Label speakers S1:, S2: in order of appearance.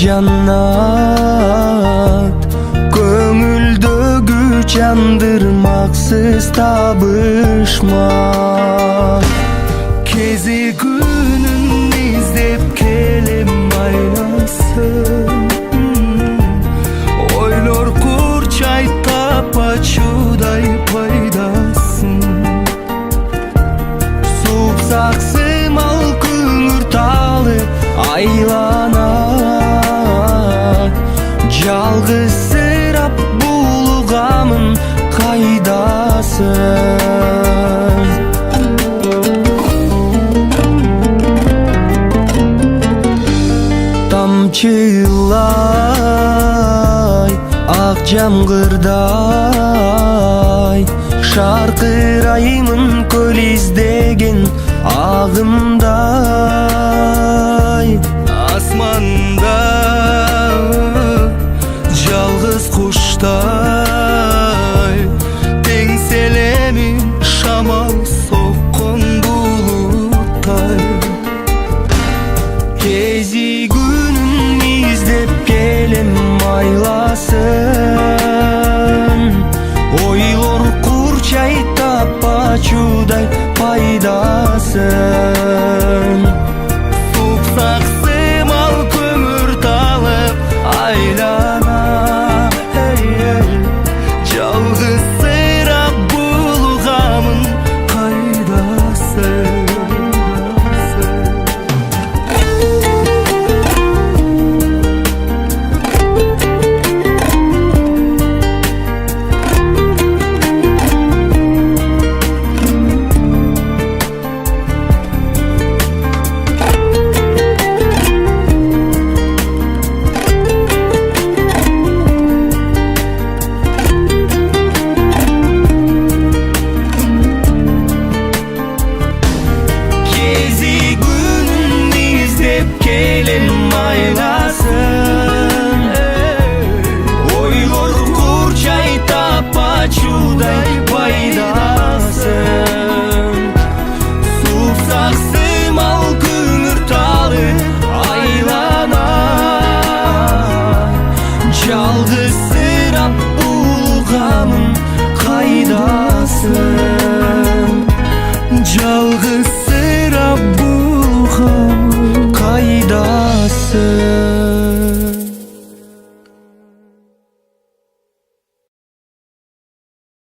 S1: jannat, көңүлдөгү жандырмаксыз табышма. Кези күнүн издеп келем айласын, ойлор курчай тапачудай пайдасын. Суксаксымал күңүр талы айланат, жалгызсырап булугамын кайдасың? Тамчылай ак жамгырдай, шаркыраймын көл издеген агымдай. Асманда жалгыз куштай, теңселемин шамал соккон булуттай. Кези күнүн издеп келем айласын, ойлор курчай тапачудай пайдасын. Суксаксымал көмүр талып айлана, жалгызсырап булугамын кайдасың? Келем айла